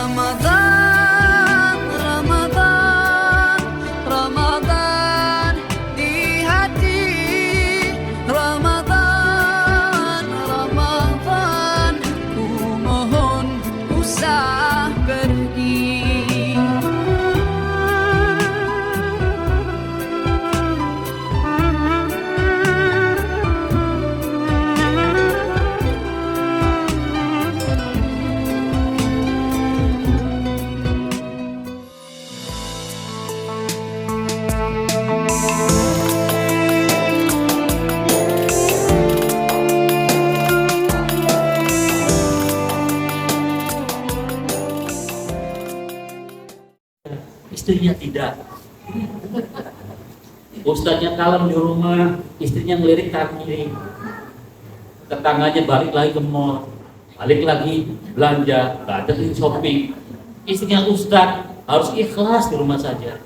Ramadan, Ramadan, Ramadan di hati. Ramadan, Ramadan, ku mohon usah pergi. Istrinya tidak. Ustadznya kalem di rumah, istrinya ngelirik kanan kiri. Tetangganya balik lagi ke mall, balik lagi belanja, nggak ada di shopping. Istrinya ustadz harus ikhlas di rumah saja.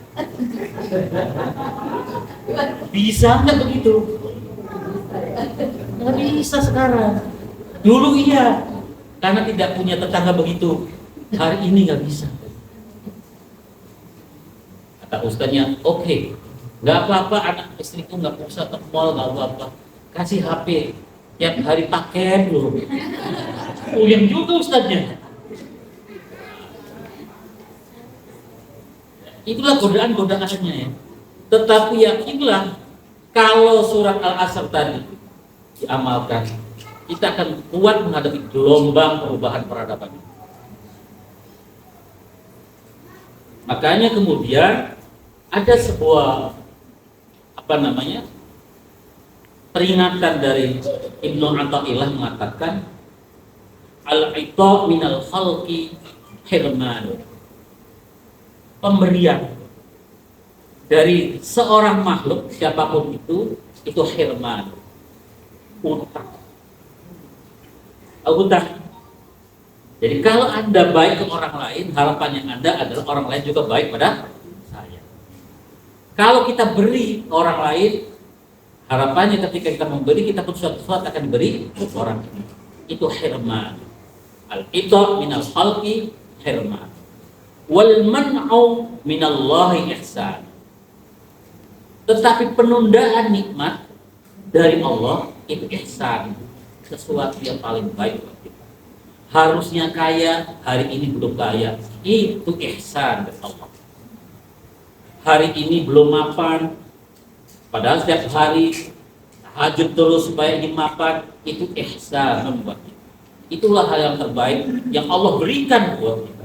Bisa nggak begitu? Nggak bisa sekarang. Dulu iya, karena tidak punya tetangga begitu. Hari ini nggak bisa. Kata ustadznya, oke, nggak apa-apa, anak istriku nggak usah ke mall, nggak apa-apa, kasih HP, tiap hari pakai dulu. Uyang juga ustadznya. Itulah godaan-godaannya ya. Tetapi yakinlah, kalau surat Al-Asr tadi diamalkan, kita akan kuat menghadapi gelombang perubahan peradaban. Makanya kemudian ada sebuah peringatan dari Ibnu Athaillah mengatakan al-ita minal khalqi hirman. Pemberian dari seorang makhluk siapapun itu hirman, utang. Utang. Jadi kalau Anda baik ke orang lain, harapannya Anda adalah orang lain juga baik pada saya. Kalau kita beri orang lain, harapannya ketika kita memberi, kita pun suatu saat akan diberi orang ini. Itu hirman. Al-ita minal khalqi hirman. Wal man'u minallahi ihsan. Tetapi penundaan nikmat dari Allah itu ihsan, sesuatu yang paling baik bagi kita. Harusnya kaya, hari ini belum kaya, itu ihsan dari Allah. Hari ini belum mapan, padahal setiap hari tahajud terus supaya ingin mapan, itu ihsan buat kita. Itulah hal yang terbaik yang Allah berikan buat kita.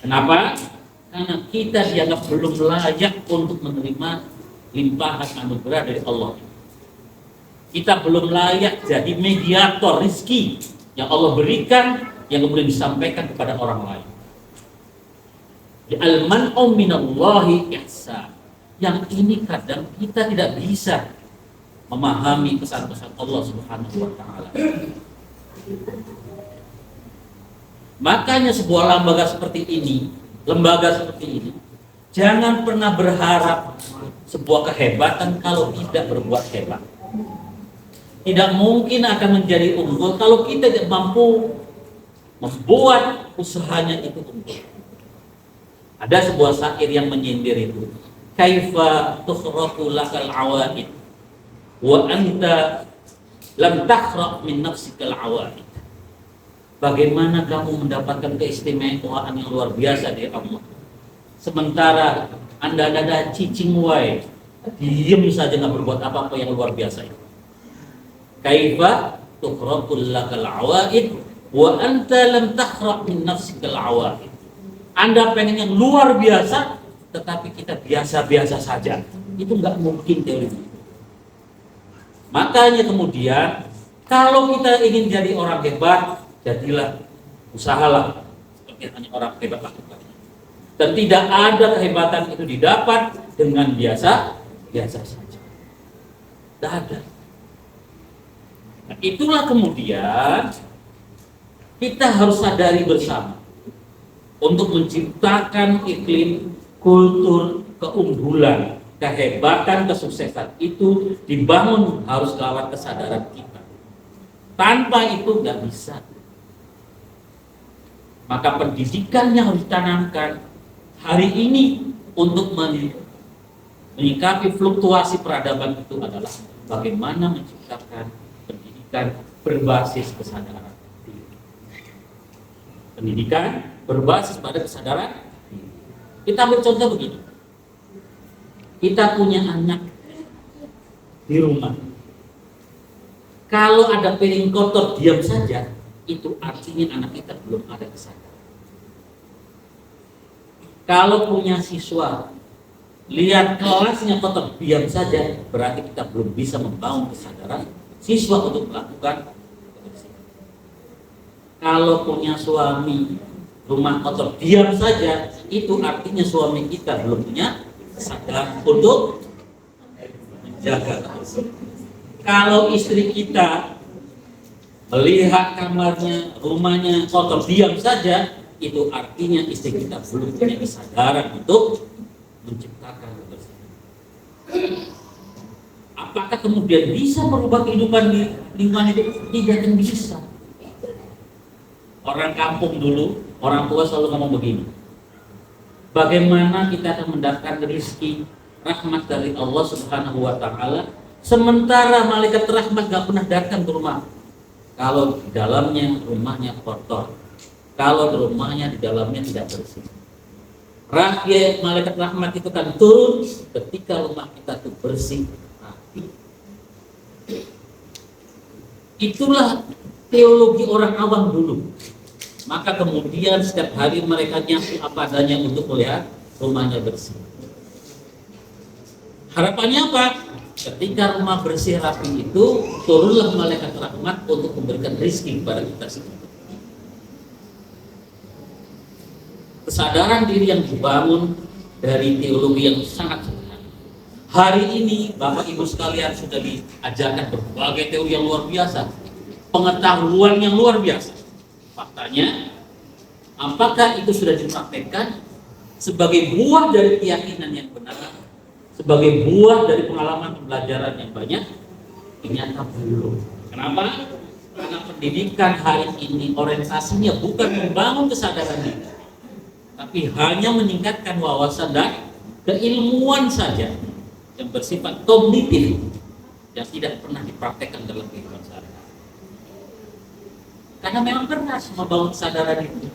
Kenapa? Karena kita dianggap belum layak untuk menerima limpahan anugerah dari Allah. Kita belum layak jadi mediator rezeki yang Allah berikan, yang kemudian disampaikan kepada orang lain. Al-man'u minallahi ihsan. Yang ini kadang kita tidak bisa memahami pesan-pesan Allah Subhanahu wa taala. Makanya sebuah lembaga seperti ini, jangan pernah berharap sebuah kehebatan kalau tidak berbuat hebat. Tidak mungkin akan menjadi unggul kalau kita tidak mampu membuat usahanya itu unggul. Ada sebuah syair yang menyindir itu. Kaifa tukhraqu lakal awaid wa anta lam takhraq min nafsikal awaid. Bagaimana kamu mendapatkan keistimewaan yang luar biasa dari Allah, sementara Anda ada cicing wae, diam saja nggak berbuat apa-apa yang luar biasa itu. Kaifa tukhraqul lakal awaid wa anta lam takhraq min nafsikal awaid. Anda pengen yang luar biasa, tetapi kita biasa-biasa saja. Itu nggak mungkin teori. Makanya kemudian kalau kita ingin jadi orang hebat, jadilah, usahalah seperti hanya orang hebat lakukan. Dan tidak ada kehebatan itu didapat dengan biasa saja. Tidak ada. Nah, itulah kemudian kita harus sadari bersama untuk menciptakan iklim kultur keunggulan, kehebatan, kesuksesan itu dibangun harus lewat kesadaran kita. Tanpa itu nggak bisa. Maka pendidikan yang harus ditanamkan hari ini untuk menyikapi fluktuasi peradaban itu adalah bagaimana menciptakan pendidikan berbasis kesadaran. Pendidikan berbasis pada kesadaran. Kita ambil contoh begini. Kita punya anak di rumah. Kalau ada piring kotor diam saja, itu artinya anak kita belum ada kesadaran. Kalau punya siswa lihat kelasnya kotor diam saja, berarti kita belum bisa membangun kesadaran siswa untuk melakukan kebersihan. Kalau punya suami rumah kotor diam saja, itu artinya suami kita belum punya kesadaran untuk menjaga kebersihan. Kalau istri kita melihat kamarnya, rumahnya kotor diam saja, itu artinya istri kita belum punya kesadaran untuk menciptakan kebersihan. Apakah kemudian bisa merubah kehidupan di lingkungan itu? Tidak akan bisa. Orang kampung dulu, orang tua selalu ngomong begini. Bagaimana kita akan mendapatkan rezeki rahmat dari Allah Subhanahu wa taala sementara malaikat rahmat gak pernah datang ke rumah? Kalau di dalamnya rumahnya kotor, kalau di rumahnya di dalamnya tidak bersih. Rakyat malaikat rahmat itu kan turun ketika rumah kita itu bersih, rapi. Itulah teologi orang awam dulu. Maka kemudian setiap hari mereka nyapu apa adanya untuk melihat rumahnya bersih. Harapannya apa? Ketika rumah bersih rapi itu, turunlah malaikat rahmat untuk memberikan rezeki kepada kita semua. Kesadaran diri yang dibangun dari teologi yang sangat sederhana. Hari ini Bapak Ibu sekalian sudah diajarkan berbagai teori yang luar biasa, pengetahuan yang luar biasa. Faktanya, apakah itu sudah dipraktekkan sebagai buah dari keyakinan yang benar, sebagai buah dari pengalaman pembelajaran yang banyak? Ternyata belum. Kenapa? Karena pendidikan hari ini orientasinya bukan membangun kesadaran diri, tapi hanya meningkatkan wawasan dan keilmuan saja yang bersifat kognitif yang tidak pernah dipraktekkan dalam kehidupan sehari-hari. Karena memang keras membangun kesadaran itu.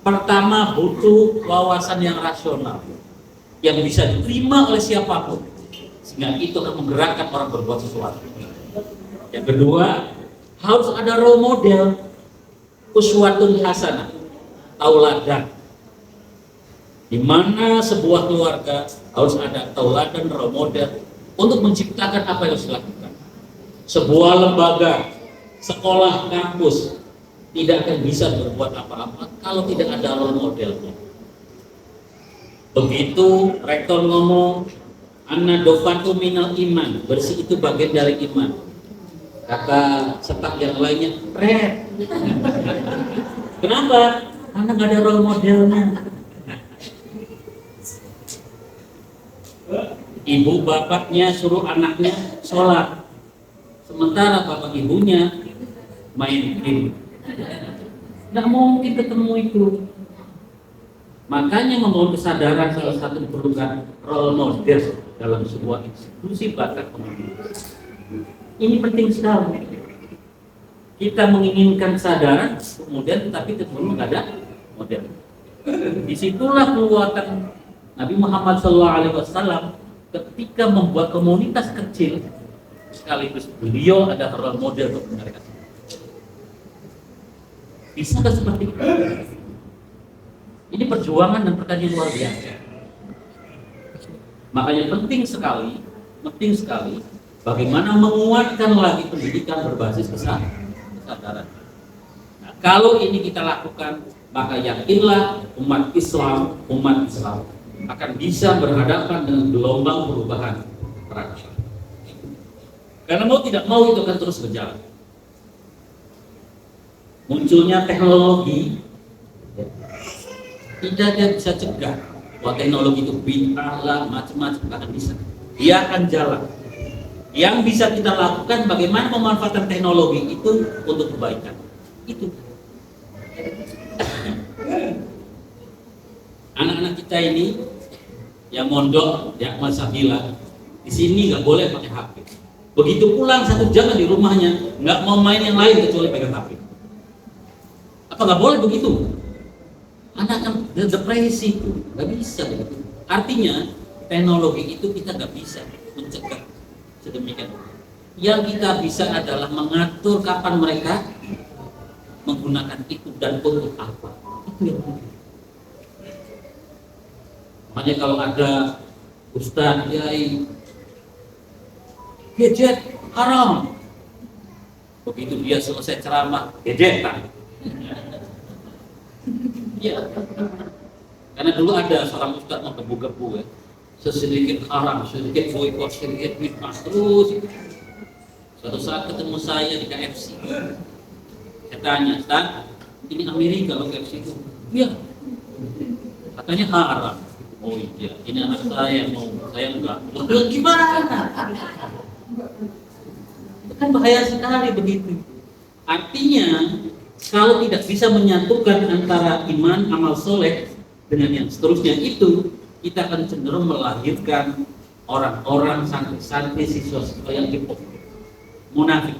Pertama butuh wawasan yang rasional, yang bisa diterima oleh siapapun, sehingga itu akan menggerakkan orang berbuat sesuatu. Yang kedua, harus ada role model, uswatun hasanah, tauladan. Di mana sebuah keluarga harus ada tauladan, role model untuk menciptakan apa yang harus dilakukan. Sebuah lembaga, sekolah, kampus tidak akan bisa berbuat apa-apa kalau tidak ada role modelnya. Begitu rektor ngomong, "Anna dofatu minal iman", bersih itu bagian dari iman. Kata staf yang lainnya, "Red." Kenapa? Karena nggak ada role modelnya. Ibu bapaknya suruh anaknya sholat, sementara bapak ibunya main game. Nggak mungkin ketemu itu. Makanya membangun kesadaran salah satu diperlukan role model dalam sebuah institusi bahkan komunitas. Ini penting sekali. Kita menginginkan kesadaran, kemudian tetapi kemudian nggak ada model. Disitulah kekuatan Nabi Muhammad SAW ketika membuat komunitas kecil, sekaligus beliau ada role model untuk mereka. Bisa nggak seperti itu? Ini perjuangan dan perkajian luar biasa. Makanya penting sekali bagaimana menguatkan lagi pendidikan berbasis kesadaran. Nah, kalau ini kita lakukan, maka yakinlah umat Islam akan bisa berhadapan dengan gelombang perubahan peradaban. Karena mau tidak mau itu akan terus berjalan. Munculnya teknologi tidak bisa cegah bahwa teknologi itu bid'ah lah, macam-macam, akan bisa. Dia akan jalan. Yang bisa kita lakukan bagaimana pemanfaatan teknologi itu untuk kebaikan. Itu. anak kita ini yang mondok, yang Sabila, di sini nggak boleh pakai HP. Begitu pulang 1 jam di rumahnya, nggak mau main yang lain kecuali pegang HP. Apa nggak boleh begitu? Anak kan depresi, nggak bisa begitu. Artinya teknologi itu kita nggak bisa mencegah sedemikian. Yang kita bisa adalah mengatur kapan mereka menggunakan itu dan untuk apa. Itu yang penting. Makanya kalau ada ustaz, kiai, gadget haram, begitu dia selesai ceramah, gadgetan. Ya, karena dulu ada seorang ustaz menggebu-gebu ya, sedikit haram, sedikit boikot, sedikit bid'ah terus. Suatu saat ketemu saya di KFC, saya tanya, Ustaz, ini Amerika loh KFC itu? Iya, katanya haram. Oh iya, ini anak saya mau, saya enggak. Gimana? Itu kan bahaya sekali begitu. Artinya kalau tidak bisa menyatukan antara iman, amal soleh dengan yang seterusnya itu, kita akan cenderung melahirkan orang-orang santri-santri, siswa-siswa yang hipokrit, munafik.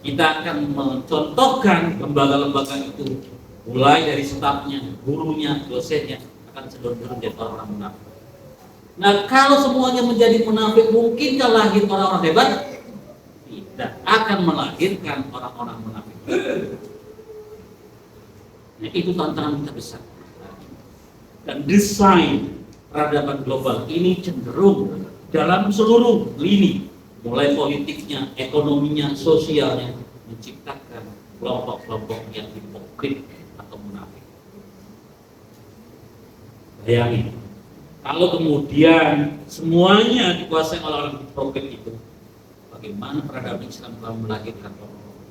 Kita akan mencontohkan lembaga-lembaga itu, mulai dari stafnya, gurunya, dosennya, akan cenderung jadi orang munafik. Nah, kalau semuanya menjadi munafik, mungkinkah lahir orang-orang hebat? Tidak, akan melahirkan orang-orang munafik. Nah, itu tantangan kita besar. Dan desain peradaban global ini cenderung dalam seluruh lini, mulai politiknya, ekonominya, sosialnya, menciptakan kelompok-kelompok yang hipokrit atau munafik. Bayangin, kalau kemudian semuanya dikuasai oleh orang hipokrit itu, bagaimana peradaban Islam telah melahirkan orang-orang?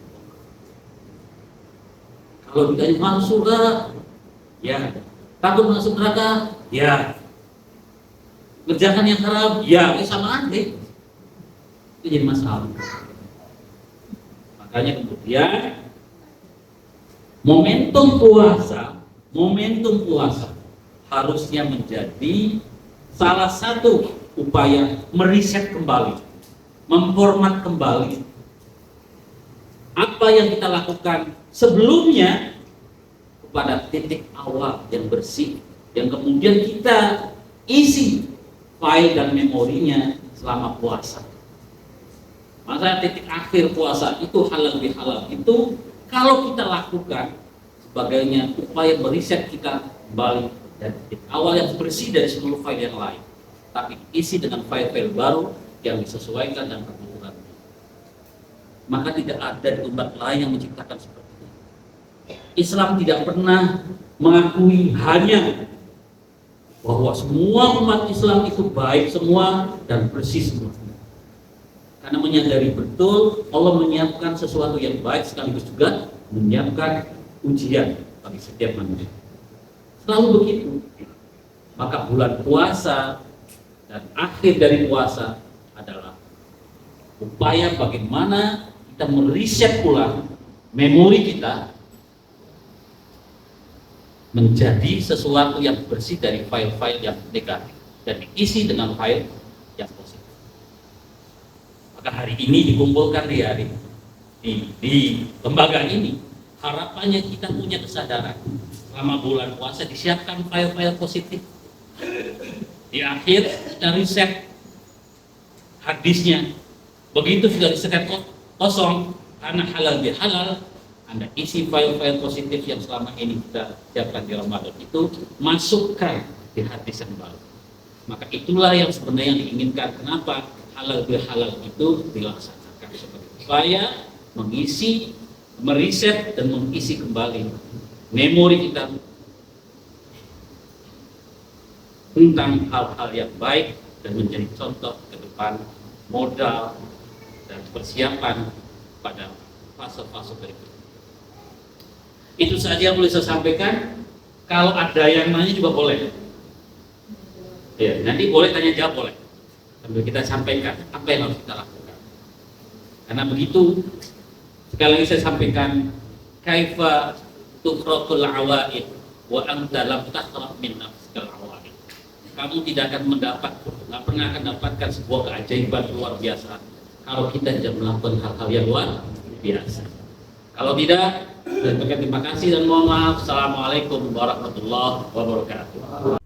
Kalau ditanya masuk surga, ya. Takut masuk neraka, ya. Kerjakan yang haram, ya. Sama aja. Itu jadi masalah. Makanya kemudian momentum puasa harusnya menjadi salah satu upaya meriset kembali, memformat kembali apa yang kita lakukan sebelumnya pada titik awal yang bersih, yang kemudian kita isi file dan memorinya selama puasa. Masa titik akhir puasa itu halal bihalal itu kalau kita lakukan sebagainya upaya meriset kita kembali dari titik awal yang bersih dari seluruh file yang lain, tapi isi dengan file-file baru yang disesuaikan dengan kebutuhan. Maka tidak ada di umat lain yang menciptakan seperti itu. Islam tidak pernah mengakui hanya bahwa semua umat Islam itu baik semua dan bersih semua. Karena menyadari betul Allah menyiapkan sesuatu yang baik sekaligus juga menyiapkan ujian bagi setiap manusia. Selalu begitu. Maka bulan puasa dan akhir dari puasa adalah upaya bagaimana kita meriset ulang memori kita menjadi sesuatu yang bersih dari file-file yang negatif dan diisi dengan file yang positif. Maka hari ini dikumpulkan di lembaga ini, harapannya kita punya kesadaran selama bulan puasa disiapkan file-file positif. Di akhir kita riset hadisnya, begitu sudah riset kosong karena halal bihalal, Anda isi file-file positif yang selama ini kita siapkan di Ramadan itu masukkan di hadis yang baru. Maka itulah yang sebenarnya diinginkan. Kenapa halal bihalal itu dilaksanakan sebagai upaya mengisi, meriset dan mengisi kembali memori kita tentang hal-hal yang baik dan menjadi contoh ke depan, modal dan persiapan pada fase-fase berikutnya. Itu saja yang boleh saya sampaikan. Kalau ada yang nanya juga boleh. Ya, nanti boleh tanya jawab boleh. Sambil kita sampaikan apa yang harus kita lakukan. Karena begitu, sekali lagi saya sampaikan, kaifa tukhraqul awaid wa anta lam tahraq min nafsika kamu tidak akan nggak pernah akan dapatkan sebuah keajaiban luar biasa kalau kita tidak melakukan hal-hal yang luar biasa. Kalau tidak, terima kasih dan mohon maaf. Assalamualaikum warahmatullahi wabarakatuh.